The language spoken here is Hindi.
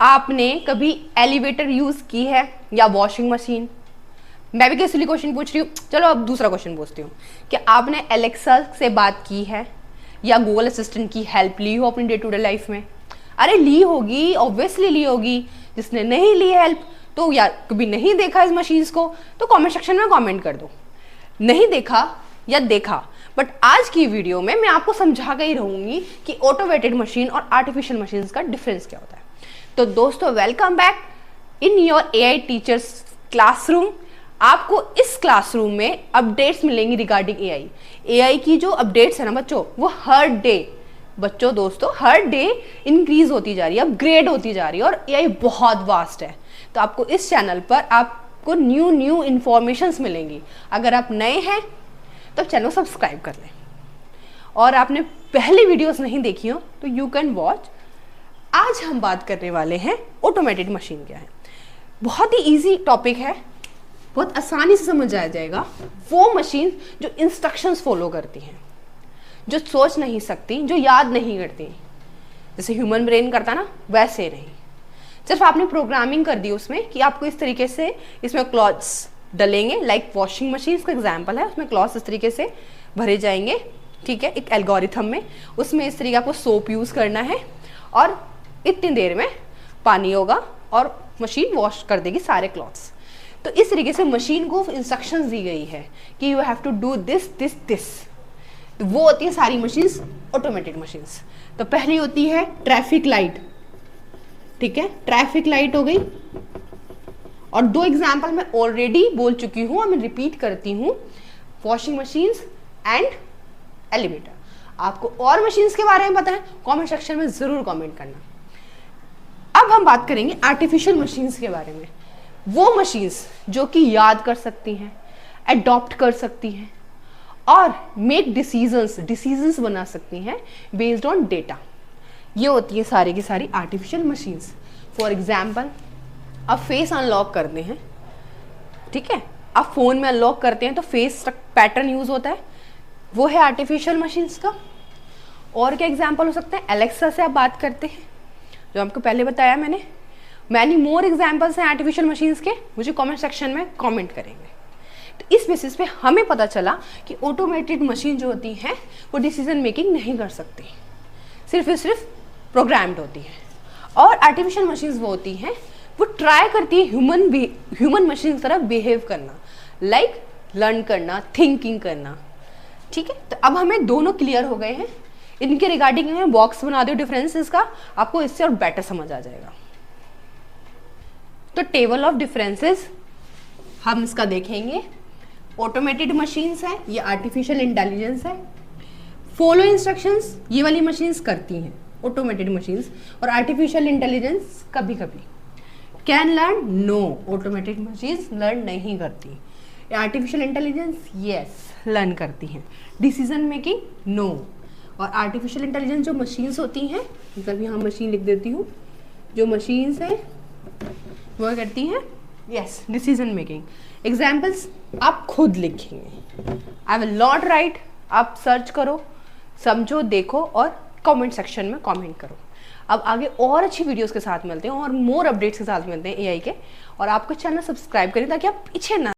आपने कभी एलिवेटर यूज की है या वॉशिंग मशीन? मैं भी कैसे क्वेश्चन पूछ रही हूँ। चलो अब दूसरा क्वेश्चन पूछती हूँ कि आपने एलेक्सा से बात की है या गूगल असिस्टेंट की हेल्प ली हो अपनी डे टू डे लाइफ में? अरे ली होगी, ऑब्वियसली ली होगी। जिसने नहीं ली हेल्प तो या कभी नहीं देखा इस मशीन्स को तो कमेंट सेक्शन में कमेंट कर दो, नहीं देखा या देखा। बट आज की वीडियो में मैं आपको समझा के ही रहूंगी कि ऑटोमेटेड मशीन और आर्टिफिशियल मशीन का डिफरेंस क्या होता है। तो दोस्तों, welcome back in your AI teachers classroom. आपको इस क्लासरूम में अपडेट्स मिलेंगी रिगार्डिंग एआई की जो अपडेट्स है ना बच्चों, वो हर डे दोस्तों हर डे इंक्रीज होती जा रही है, अपग्रेड होती जा रही है और एआई बहुत वास्ट है। तो आपको इस चैनल पर आपको न्यू इंफॉर्मेशंस मिलेंगी। अगर आप नए हैं तो चैनल सब्सक्राइब कर लें और आपने पहली वीडियोस नहीं देखी हो तो यू कैन वॉच। आज हम बात करने वाले हैं ऑटोमेटेड मशीन क्या है। बहुत ही इजी टॉपिक है, बहुत आसानी से समझ आ जाएगा। वो मशीन जो इंस्ट्रक्शंस फॉलो करती हैं, जो सोच नहीं सकती, जो याद नहीं करती, जैसे ह्यूमन ब्रेन करता ना, वैसे नहीं। सिर्फ आपने प्रोग्रामिंग कर दी उसमें कि आपको इस तरीके से इसमें क्लॉथ्स डलेंगे, लाइक वॉशिंग मशीन का एग्जाम्पल है, उसमें क्लॉथ्स इस तरीके से भरे जाएंगे, ठीक है, एक एल्गोरिथम में। उसमें इस तरीके आपको सोप यूज करना है और इतनी देर में पानी होगा और मशीन वॉश कर देगी सारे क्लॉथ्स। तो इस तरीके से मशीन को इंस्ट्रक्शंस दी गई है कि you have to do this this this. तो वो होती है सारी मशीन्स ऑटोमेटेड मशीन्स। तो पहली होती है ट्रैफिक लाइट, ठीक है, ट्रैफिक लाइट हो गई। और दो एग्जाम्पल मैं ऑलरेडी बोल चुकी हूँ और मैं रिपीट करती हूँ, वॉशिंग मशीन्स एंड एलिवेटर। आपको और मशीन्स के बारे में पता है, कमेंट सेक्शन में जरूर कमेंट करना। अब हम बात करेंगे आर्टिफिशियल मशीन्स के बारे में। वो मशीन्स जो कि याद कर सकती हैं, अडॉप्ट कर सकती हैं और मेक डिसीजंस बना सकती हैं बेस्ड ऑन डेटा। ये होती है सारी की सारी आर्टिफिशियल मशीन्स। फॉर एग्जाम्पल, आप फेस अनलॉक करते हैं, ठीक है, आप फोन में अनलॉक करते हैं तो फेस पैटर्न यूज होता है, वो है आर्टिफिशियल मशीन्स का। और क्या एग्जाम्पल हो सकते हैं? एलेक्सा से आप बात करते हैं, जो आपको पहले बताया मैंने। मैनी मोर एग्जाम्पल्स हैं आर्टिफिशियल मशीन्स के, मुझे कमेंट सेक्शन में कमेंट करेंगे। तो इस बेसिस पे हमें पता चला कि ऑटोमेटेड मशीन जो होती हैं वो डिसीजन मेकिंग नहीं कर सकती, सिर्फ प्रोग्राम्ड होती है। और आर्टिफिशियल मशीन्स वो होती हैं वो ट्राई करती है ह्यूमन मशीन की तरह बिहेव करना, लाइक लर्न करना, थिंकिंग करना, ठीक है। तो अब हमें दोनों क्लियर हो गए हैं। इनके रिगार्डिंग में बॉक्स बना दो डिफरेंसेस का, आपको इससे और बेटर समझ आ जाएगा। तो टेबल ऑफ डिफरेंसेस हम इसका देखेंगे। ऑटोमेटेड मशीन्स है, ये आर्टिफिशियल इंटेलिजेंस है। फॉलो इंस्ट्रक्शंस ये वाली मशीन्स करती हैं ऑटोमेटेड मशीन्स, और आर्टिफिशियल इंटेलिजेंस कभी कभी। Can learn? No, automated machines learn नहीं करती। आर्टिफिशियल इंटेलिजेंस यस लर्न करती हैं। Decision making? नो। और आर्टिफिशियल इंटेलिजेंस जो मशीन्स होती हैं, मतलब यहाँ मशीन लिख देती हूँ, जो मशीन्स हैं वो करती हैं यस डिसीजन मेकिंग। एग्जाम्पल्स आप खुद लिखेंगे, आई विल नॉट राइट। आप सर्च करो, समझो, देखो और कमेंट सेक्शन में कमेंट करो। अब आगे और अच्छी वीडियोस के साथ मिलते हैं और मोर अपडेट्स के साथ मिलते हैं एआई के। और आपको चैनल सब्सक्राइब करें ताकि आप पीछे ना